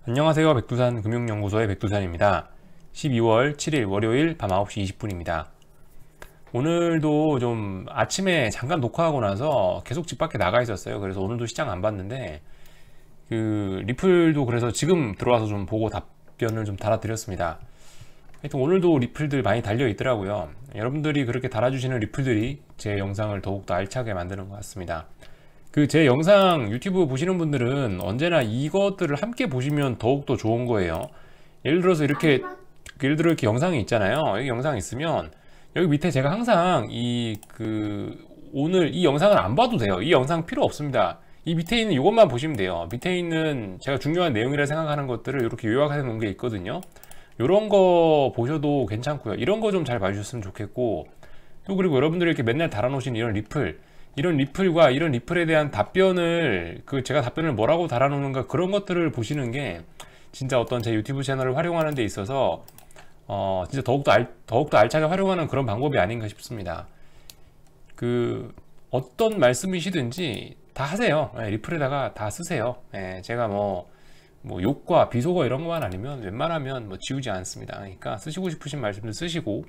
안녕하세요. 백두산 금융연구소의 백두산입니다. 12월 7일 월요일 밤 9시 20분입니다. 오늘도 좀 아침에 잠깐 녹화하고 나서 계속 집 밖에 나가 있었어요. 그래서 오늘도 시장 안 봤는데 리플도 그래서 지금 들어와서 좀 보고 답변을 좀 달아드렸습니다. 하여튼 오늘도 리플들 많이 달려 있더라고요. 여러분들이 그렇게 달아주시는 리플들이 제 영상을 더욱더 알차게 만드는 것 같습니다. 제 영상 유튜브 보시는 분들은 언제나 이것들을 함께 보시면 더욱더 좋은 거예요. 예를 들어서 이렇게 영상이 있잖아요. 여기 영상 있으면 여기 밑에 제가 항상 오늘 이 영상을 안 봐도 돼요. 이 영상 필요 없습니다. 이 밑에 있는 이것만 보시면 돼요. 밑에 있는 제가 중요한 내용이라 생각하는 것들을 이렇게 요약해 놓은 게 있거든요. 이런 거 보셔도 괜찮고요. 이런 거 좀 잘 봐주셨으면 좋겠고, 또 그리고 여러분들이 이렇게 맨날 달아놓으신 이런 리플과 이런 리플에 대한 답변을 제가 답변을 뭐라고 달아놓는가, 그런 것들을 보시는 게 진짜 어떤 제 유튜브 채널을 활용하는 데 있어서 진짜 더욱더 알차게 활용하는 그런 방법이 아닌가 싶습니다. 어떤 말씀이시든지 다 하세요. 리플에다가 다 쓰세요. 제가 뭐 욕과 비속어 이런 것만 아니면 웬만하면 지우지 않습니다. 그러니까 쓰시고 싶으신 말씀들 쓰시고,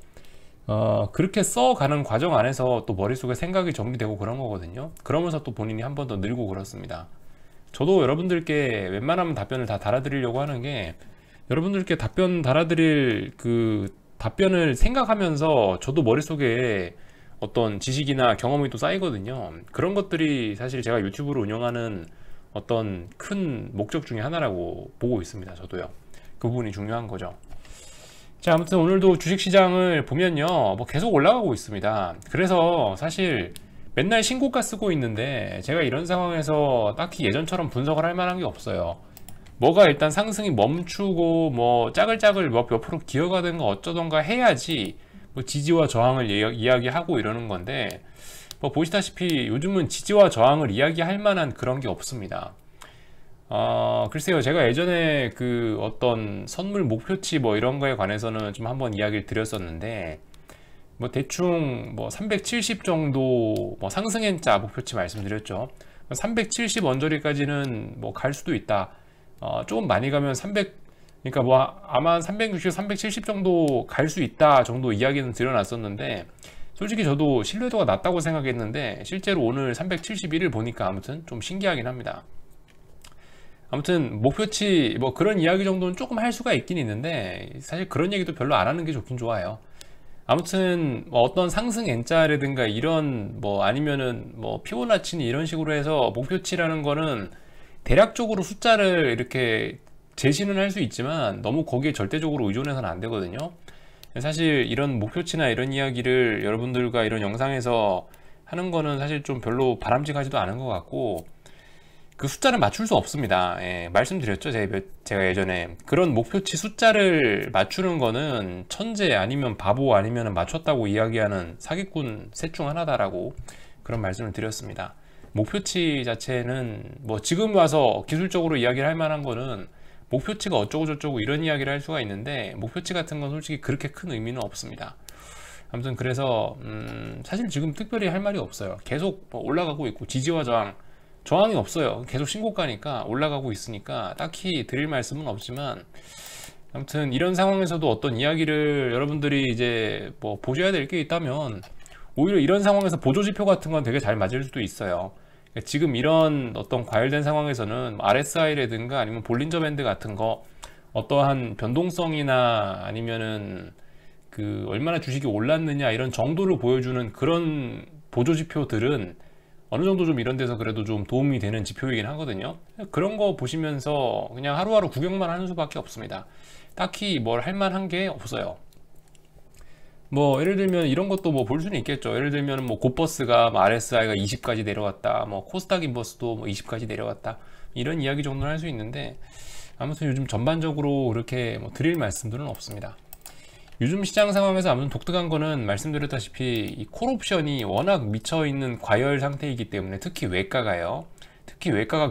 그렇게 써가는 과정 안에서 또 머릿속에 생각이 정리되고 그런 거거든요. 그러면서 또 본인이 한 번 더 늘고 그렇습니다. 저도 여러분들께 웬만하면 답변을 다 달아드리려고 하는 게, 여러분들께 답변 달아드릴 답변을 생각하면서 저도 머릿속에 어떤 지식이나 경험이 또 쌓이거든요. 그런 것들이 사실 제가 유튜브를 운영하는 어떤 큰 목적 중에 하나라고 보고 있습니다. 저도요. 그 부분이 중요한 거죠. 자, 아무튼 오늘도 주식시장을 보면요, 계속 올라가고 있습니다. 그래서 사실 맨날 신고가 쓰고 있는데 제가 이런 상황에서 딱히 예전처럼 분석을 할 만한 게 없어요. 뭐가 일단 상승이 멈추고 짜글짜글 옆으로 기어가든가 어쩌던가 해야지 지지와 저항을 이야기하고 이러는 건데, 보시다시피 요즘은 지지와 저항을 이야기할 만한 그런 게 없습니다. 글쎄요, 제가 예전에 어떤 선물 목표치 이런 거에 관해서는 좀 한번 이야기를 드렸었는데, 대충 370 정도 상승엔자 목표치 말씀드렸죠. 370 언저리까지는 갈 수도 있다. 조금 많이 가면 그러니까 아마 360, 370 정도 갈 수 있다 정도 이야기는 드려놨었는데, 솔직히 저도 신뢰도가 낮다고 생각했는데 실제로 오늘 371을 보니까 아무튼 좀 신기하긴 합니다. 아무튼 목표치 그런 이야기 정도는 조금 할 수가 있긴 있는데, 사실 그런 얘기도 별로 안 하는 게 좋긴 좋아요. 아무튼 어떤 상승 N자라든가 이런 아니면은 피보나치니 이런 식으로 해서 목표치라는 거는 대략적으로 숫자를 이렇게 제시는 할 수 있지만 너무 거기에 절대적으로 의존해서는 안 되거든요. 사실 이런 목표치나 이런 이야기를 여러분들과 이런 영상에서 하는 거는 사실 좀 별로 바람직하지도 않은 것 같고, 그 숫자를 맞출 수 없습니다. 말씀드렸죠. 제가 예전에 그런 목표치 숫자를 맞추는 거는 천재 아니면 바보 아니면 맞췄다고 이야기하는 사기꾼 셋 중 하나다라고 그런 말씀을 드렸습니다. 목표치 자체는 지금 와서 기술적으로 이야기를 할 만한 거는 목표치가 어쩌고 저쩌고 이런 이야기를 할 수가 있는데, 목표치 같은 건 솔직히 그렇게 큰 의미는 없습니다. 아무튼 그래서 사실 지금 특별히 할 말이 없어요. 계속 올라가고 있고 지지와 저항이 없어요. 계속 신고가니까 올라가고 있으니까 딱히 드릴 말씀은 없지만, 아무튼 이런 상황에서도 어떤 이야기를 여러분들이 이제 보셔야 될 게 있다면, 오히려 이런 상황에서 보조지표 같은 건 되게 잘 맞을 수도 있어요. 지금 이런 어떤 과열된 상황에서는 RSI라든가 아니면 볼린저 밴드 같은 거, 어떠한 변동성이나 아니면은 얼마나 주식이 올랐느냐 이런 정도를 보여주는 그런 보조지표들은 어느 정도 좀 이런 데서 그래도 좀 도움이 되는 지표이긴 하거든요. 그런 거 보시면서 그냥 하루하루 구경만 하는 수밖에 없습니다. 딱히 뭘 할 만한 게 없어요. 예를 들면 이런 것도 볼 수는 있겠죠. 예를 들면 고버스가 RSI가 20까지 내려왔다, 코스닥 인버스도 20까지 내려왔다, 이런 이야기 정도는 할 수 있는데, 아무튼 요즘 전반적으로 그렇게 드릴 말씀들은 없습니다. 요즘 시장 상황에서 아무튼 독특한 거는 말씀드렸다시피 이 콜옵션이 워낙 미쳐있는 과열 상태이기 때문에, 특히 외가가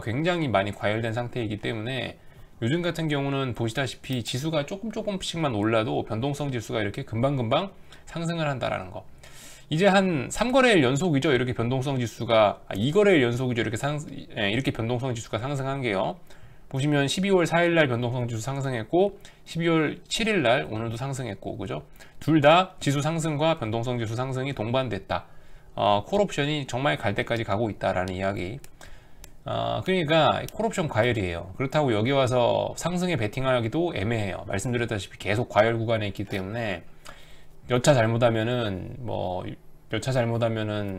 굉장히 많이 과열된 상태이기 때문에 요즘 같은 경우는 보시다시피 지수가 조금씩만 올라도 변동성 지수가 이렇게 금방금방 상승을 한다라는 거. 이제 한 3거래일 연속이죠. 이렇게 변동성 지수가 2거래일 연속이죠. 이렇게 변동성 지수가 상승한 게요. 보시면 12월 4일날 변동성지수 상승했고 12월 7일날 오늘도 상승했고, 그죠? 둘 다 지수 상승과 변동성지수 상승이 동반됐다. 콜옵션이 정말 갈 때까지 가고 있다라는 이야기. 그러니까 콜옵션 과열이에요. 그렇다고 여기 와서 상승에 베팅하기도 애매해요. 말씀드렸다시피 계속 과열 구간에 있기 때문에 몇 차 잘못하면은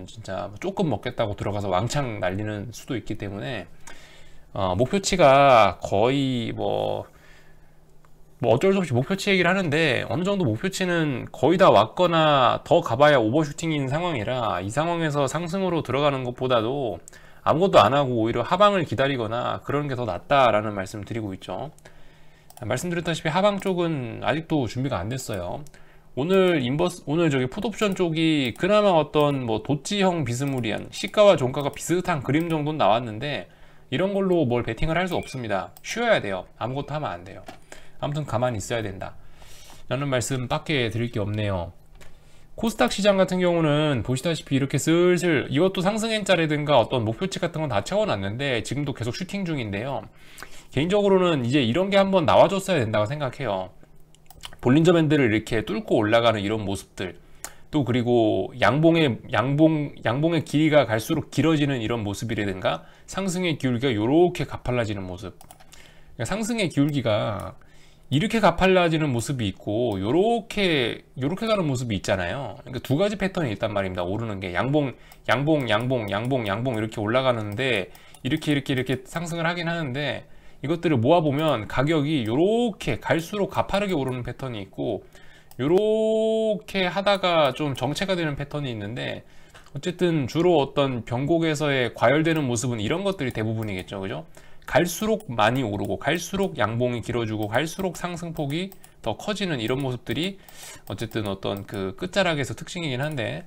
진짜 조금 먹겠다고 들어가서 왕창 날리는 수도 있기 때문에 목표치가 거의 뭐 어쩔 수 없이 목표치 얘기를 하는데, 어느 정도 목표치는 거의 다 왔거나 더 가봐야 오버슈팅인 상황이라, 이 상황에서 상승으로 들어가는 것보다도 아무것도 안 하고 오히려 하방을 기다리거나 그런 게 더 낫다라는 말씀 드리고 있죠. 말씀드렸다시피 하방 쪽은 아직도 준비가 안 됐어요. 오늘 저기 풋옵션 쪽이 그나마 어떤 뭐 도치형 비스무리한 시가와 종가가 비슷한 그림 정도는 나왔는데, 이런 걸로 뭘 베팅을 할 수 없습니다. 쉬어야 돼요. 아무것도 하면 안 돼요. 아무튼 가만히 있어야 된다 라는 말씀 밖에 드릴 게 없네요. 코스닥 시장 같은 경우는 보시다시피 이렇게 슬슬 이것도 상승 N자라든가 어떤 목표치 같은 건 다 채워놨는데 지금도 계속 슈팅 중인데요. 개인적으로는 이제 이런 게 한번 나와줬어야 된다고 생각해요. 볼린저 밴드를 이렇게 뚫고 올라가는 이런 모습들, 또 그리고 양봉의 길이가 갈수록 길어지는 이런 모습이라든가 상승의 기울기가 이렇게 가팔라지는 모습. 그러니까 상승의 기울기가 이렇게 가팔라지는 모습이 있고 요렇게 가는 모습이 있잖아요. 그러니까 두 가지 패턴이 있단 말입니다. 오르는 게 양봉 이렇게 올라가는데 이렇게 상승을 하긴 하는데, 이것들을 모아보면 가격이 요렇게 갈수록 가파르게 오르는 패턴이 있고 요렇게 하다가 좀 정체가 되는 패턴이 있는데, 어쨌든 주로 어떤 변곡에서의 과열되는 모습은 이런 것들이 대부분이겠죠. 그죠? 갈수록 많이 오르고 갈수록 양봉이 길어지고 갈수록 상승폭이 더 커지는 이런 모습들이 어쨌든 어떤 그 끝자락에서 특징이긴 한데,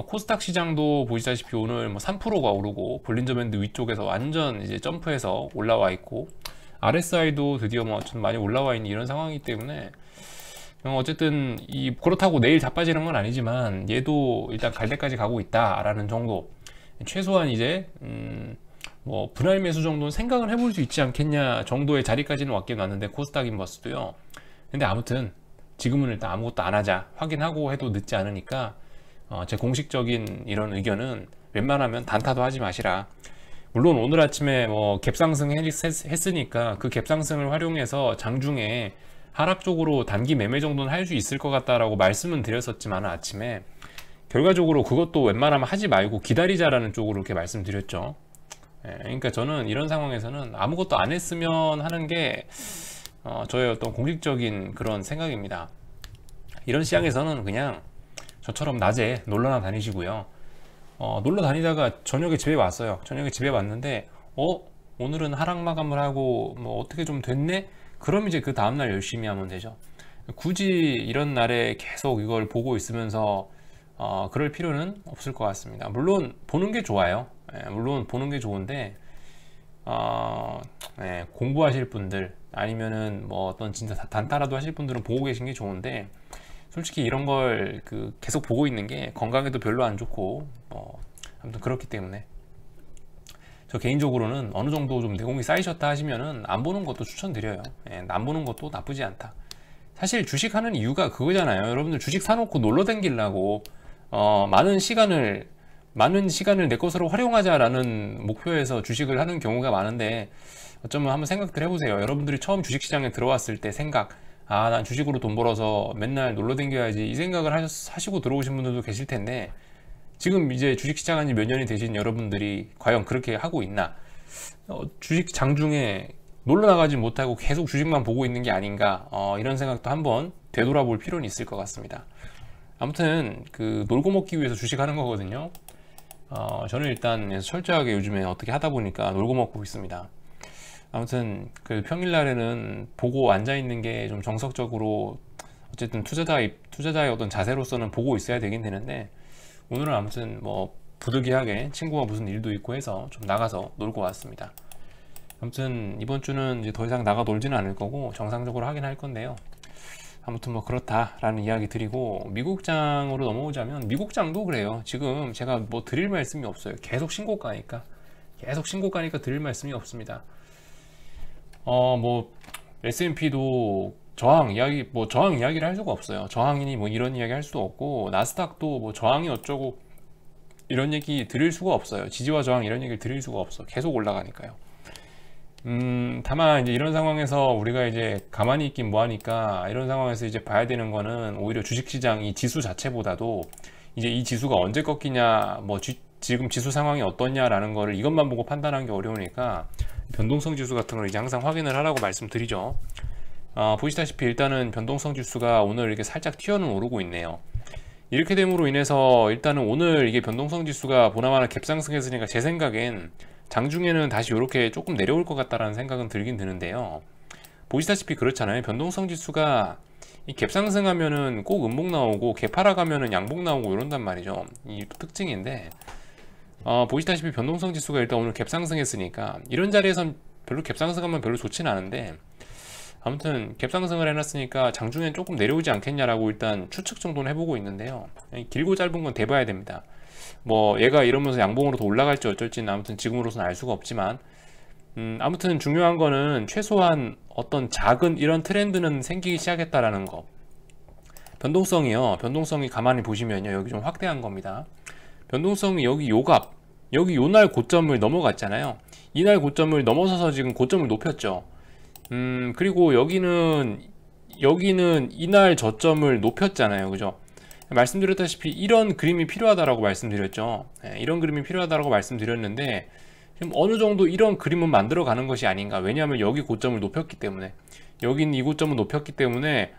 코스닥 시장도 보시다시피 오늘 뭐 3%가 오르고 볼린저 밴드 위쪽에서 완전 이제 점프해서 올라와 있고, RSI도 드디어 뭐 좀 많이 올라와 있는 이런 상황이기 때문에 어쨌든 그렇다고 내일 자빠지는 건 아니지만 얘도 일단 갈 때까지 가고 있다라는 정도, 최소한 이제 뭐 분할 매수 정도는 생각을 해볼 수 있지 않겠냐 정도의 자리까지는 왔긴 왔는데, 코스닥 인버스도요. 근데 아무튼 지금은 일단 아무것도 안 하자, 확인하고 해도 늦지 않으니까 제 공식적인 이런 의견은 웬만하면 단타도 하지 마시라. 물론 오늘 아침에 뭐 갭상승 했으니까 그 갭상승을 활용해서 장중에 하락 쪽으로 단기 매매 정도는 할 수 있을 것 같다라고 말씀은 드렸었지만, 아침에 결과적으로 그것도 웬만하면 하지 말고 기다리자라는 쪽으로 이렇게 말씀드렸죠. 그러니까 저는 이런 상황에서는 아무것도 안 했으면 하는 게 저의 어떤 공식적인 그런 생각입니다. 이런 시장에서는 그냥 저처럼 낮에 놀러나 다니시고요. 놀러 다니다가 저녁에 집에 왔어요. 저녁에 집에 왔는데 오늘은 하락 마감을 하고 뭐 어떻게 좀 됐네? 그럼 이제 그 다음날 열심히 하면 되죠. 굳이 이런 날에 계속 이걸 보고 있으면서 그럴 필요는 없을 것 같습니다. 물론 보는 게 좋아요. 물론 보는 게 좋은데 공부하실 분들 아니면은 뭐 어떤 진짜 단타라도 하실 분들은 보고 계신 게 좋은데, 솔직히 이런 걸 계속 보고 있는 게 건강에도 별로 안 좋고 아무튼 그렇기 때문에 저 개인적으로는 어느 정도 좀 내공이 쌓이셨다 하시면은 안 보는 것도 추천드려요. 안 보는 것도 나쁘지 않다. 사실 주식하는 이유가 그거잖아요. 여러분들 주식 사놓고 놀러 다니려고 많은 시간을 내 것으로 활용하자라는 목표에서 주식을 하는 경우가 많은데, 어쩌면 한번 생각들 해보세요. 여러분들이 처음 주식시장에 들어왔을 때 생각, 난 주식으로 돈 벌어서 맨날 놀러 다녀야지, 이 생각을 하시고 들어오신 분들도 계실 텐데, 지금 이제 주식시장 한 지 몇 년이 되신 여러분들이 과연 그렇게 하고 있나? 주식 장중에 놀러 나가지 못하고 계속 주식만 보고 있는 게 아닌가, 이런 생각도 한번 되돌아볼 필요는 있을 것 같습니다. 아무튼 놀고 먹기 위해서 주식하는 거거든요. 저는 일단 철저하게 요즘에 어떻게 하다 보니까 놀고 먹고 있습니다. 아무튼 평일날에는 보고 앉아있는 게 좀 정석적으로 어쨌든 투자자의 어떤 자세로서는 보고 있어야 되긴 되는데, 오늘은 아무튼 뭐 부득이하게 친구가 무슨 일도 있고 해서 좀 나가서 놀고 왔습니다. 아무튼 이번 주는 이제 더 이상 나가 놀지는 않을 거고 정상적으로 하긴 할 건데요. 아무튼 뭐 그렇다라는 이야기 드리고, 미국장으로 넘어오자면 미국장도 그래요. 지금 제가 뭐 드릴 말씀이 없어요. 계속 신고가니까 드릴 말씀이 없습니다. 뭐 S&P도 저항 이야기, 뭐 저항 이야기를 할 수가 없어요. 저항이니 뭐 이런 이야기 할 수도 없고, 나스닥도 뭐 저항이 어쩌고 이런 얘기 드릴 수가 없어요. 지지와 저항 이런 얘기를 드릴 수가 없어. 계속 올라가니까요. 다만 이제 이런 상황에서 우리가 이제 가만히 있긴 뭐하니까, 이런 상황에서 이제 봐야 되는 거는 오히려 주식시장 이 지수 자체보다도 이제 이 지수가 언제 꺾이냐, 뭐 지금 지수 상황이 어떠냐라는 거를 이것만 보고 판단하는 게 어려우니까 변동성 지수 같은 걸 이제 항상 확인을 하라고 말씀드리죠. 보시다시피 일단은 변동성 지수가 오늘 이렇게 살짝 튀어는 오르고 있네요. 이렇게 됨으로 인해서 일단은 오늘 이게 변동성 지수가 보나마나 갭상승했으니까 제 생각엔 장중에는 다시 이렇게 조금 내려올 것 같다라는 생각은 들긴 드는데요. 보시다시피 그렇잖아요. 변동성 지수가 이 갭상승하면은 꼭 음봉 나오고 갭하락하면은 양봉 나오고 이런단 말이죠. 이 특징인데, 보시다시피 변동성 지수가 일단 오늘 갭상승했으니까 이런 자리에선 별로 갭상승하면 별로 좋진 않은데, 아무튼 갭상승을 해놨으니까 장중엔 조금 내려오지 않겠냐라고 일단 추측 정도는 해보고 있는데요. 길고 짧은 건 대봐야 됩니다. 뭐 얘가 이러면서 양봉으로 더 올라갈지 어쩔지는 아무튼 지금으로서는 알 수가 없지만, 아무튼 중요한 거는 최소한 어떤 작은 이런 트렌드는 생기기 시작했다라는 거. 변동성이요, 변동성이 가만히 보시면요, 여기 좀 확대한 겁니다. 변동성이 여기 요값, 여기 요날 고점을 넘어갔잖아요. 이날 고점을 넘어서서 지금 고점을 높였죠. 그리고 여기는 이날 저점을 높였잖아요, 그죠? 말씀드렸다시피 이런 그림이 필요하다라고 말씀드렸죠. 이런 그림이 필요하다라고 말씀드렸는데, 지금 어느 정도 이런 그림은 만들어 가는 것이 아닌가. 왜냐하면 여기 고점을 높였기 때문에, 여긴 이 고점을 높였기 때문에,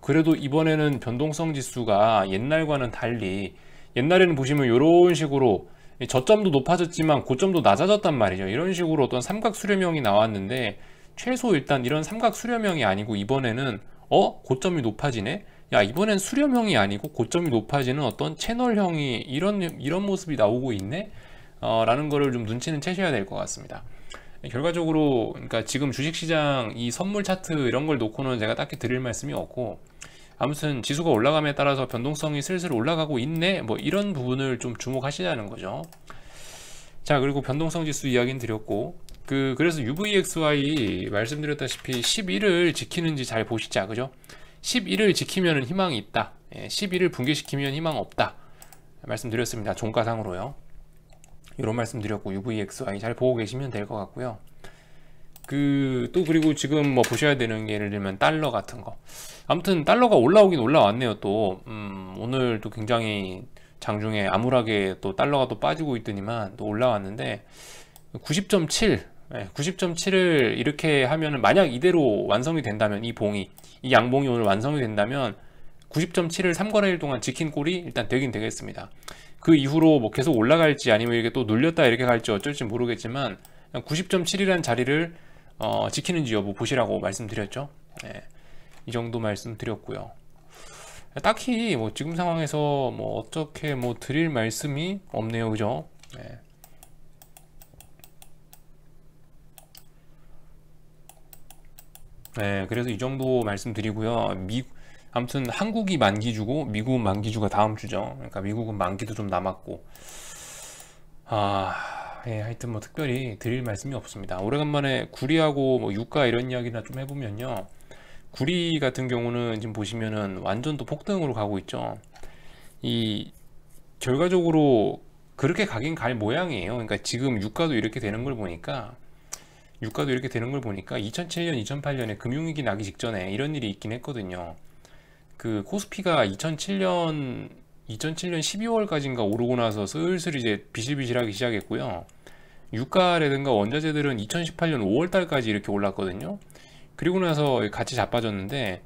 그래도 이번에는 변동성 지수가 옛날과는 달리, 옛날에는 보시면 이런 식으로 저점도 높아졌지만 고점도 낮아졌단 말이죠. 이런 식으로 어떤 삼각 수렴형이 나왔는데, 최소 일단 이런 삼각 수렴형이 아니고 이번에는 고점이 높아지네? 야, 이번엔 수렴형이 아니고 고점이 높아지는 어떤 채널형이 이런 모습이 나오고 있네? 라는 거를 좀 눈치는 채셔야 될 것 같습니다. 결과적으로 그러니까 지금 주식시장 이 선물 차트 이런 걸 놓고는 제가 딱히 드릴 말씀이 없고, 아무튼 지수가 올라감에 따라서 변동성이 슬슬 올라가고 있네? 뭐 이런 부분을 좀 주목하시자는 거죠. 자, 그리고 변동성 지수 이야기는 드렸고, 그래서 UVXY 말씀드렸다시피 11을 지키는지 잘 보시자, 그죠? 11을 지키면 희망이 있다. 11을 붕괴시키면 희망 없다. 말씀드렸습니다. 종가상으로요. 이런 말씀 드렸고, UVXY 잘 보고 계시면 될 것 같고요. 그리고 지금 뭐 보셔야 되는 게 예를 들면 달러 같은 거. 아무튼 달러가 올라오긴 올라왔네요. 또 오늘 또 굉장히 장중에 암울하게 또 달러가 또 빠지고 있더니만 또 올라왔는데 90.7 90.7을 이렇게 하면은, 만약 이대로 완성이 된다면, 이 양봉이 오늘 완성이 된다면 90.7을 3거래일 동안 지킨 꼴이 일단 되긴 되겠습니다. 그 이후로 뭐 계속 올라갈지 아니면 이렇게 또 눌렸다 이렇게 갈지 어쩔지 모르겠지만 90.7이라는 자리를 지키는지 여부 보시라고 말씀드렸죠. 이 정도 말씀드렸고요. 딱히 뭐 지금 상황에서 뭐 어떻게 뭐 드릴 말씀이 없네요, 그죠? 그래서 이 정도 말씀드리고요. 아무튼 한국이 만기주고 미국은 만기주가 다음 주죠. 그러니까 미국은 만기도 좀 남았고, 하여튼 뭐 특별히 드릴 말씀이 없습니다. 오래간만에 구리하고 뭐 유가 이런 이야기나 좀 해보면요, 구리 같은 경우는 지금 보시면은 완전 또 폭등으로 가고 있죠. 이 결과적으로 그렇게 가긴 갈 모양이에요. 그러니까 지금 유가도 이렇게 되는 걸 보니까 2007년, 2008년에 금융위기 나기 직전에 이런 일이 있긴 했거든요. 그 코스피가 2007년 12월까지인가 오르고 나서 슬슬 이제 비실비실하기 시작했고요. 유가라든가 원자재들은 2018년 5월달까지 이렇게 올랐거든요. 그리고 나서 같이 자빠졌는데,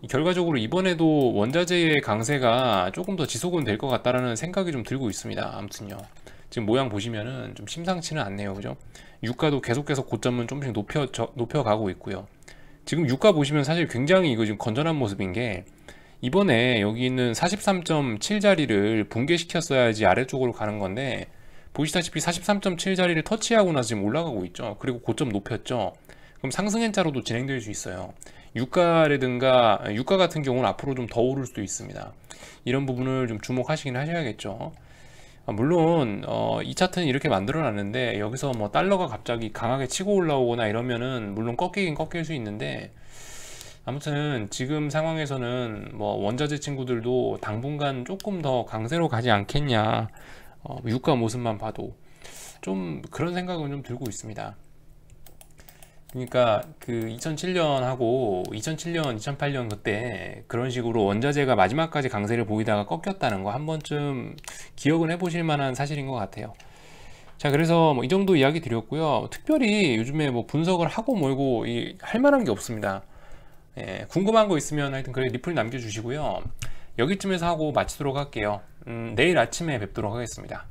결과적으로 이번에도 원자재의 강세가 조금 더 지속은 될 것 같다라는 생각이 좀 들고 있습니다. 아무튼요, 지금 모양 보시면은 좀 심상치는 않네요, 그죠? 유가도 계속해서 고점은 조금씩 높여가고 있고요. 지금 유가 보시면 사실 굉장히 이거 지금 건전한 모습인 게, 이번에 여기 있는 43.7 자리를 붕괴시켰어야지 아래쪽으로 가는 건데, 보시다시피 43.7 자리를 터치하고 나서 지금 올라가고 있죠. 그리고 고점 높였죠. 그럼 상승행차로도 진행될 수 있어요. 유가 같은 경우는 앞으로 좀 더 오를 수도 있습니다. 이런 부분을 좀 주목하시긴 하셔야겠죠. 물론 이 차트는 이렇게 만들어 놨는데 여기서 뭐 달러가 갑자기 강하게 치고 올라오거나 이러면은 물론 꺾이긴 꺾일 수 있는데, 아무튼 지금 상황에서는 뭐 원자재 친구들도 당분간 조금 더 강세로 가지 않겠냐, 유가 모습만 봐도 좀 그런 생각은 좀 들고 있습니다. 그러니까 그 2007년하고 2007년, 2008년 그때 그런 식으로 원자재가 마지막까지 강세를 보이다가 꺾였다는 거 한 번쯤 기억은 해보실 만한 사실인 것 같아요. 자, 그래서 뭐 이 정도 이야기 드렸고요. 특별히 요즘에 뭐 분석을 하고 몰고 할 만한 게 없습니다. 예, 궁금한 거 있으면 하여튼 그래 리플 남겨주시고요. 여기쯤에서 하고 마치도록 할게요. 내일 아침에 뵙도록 하겠습니다.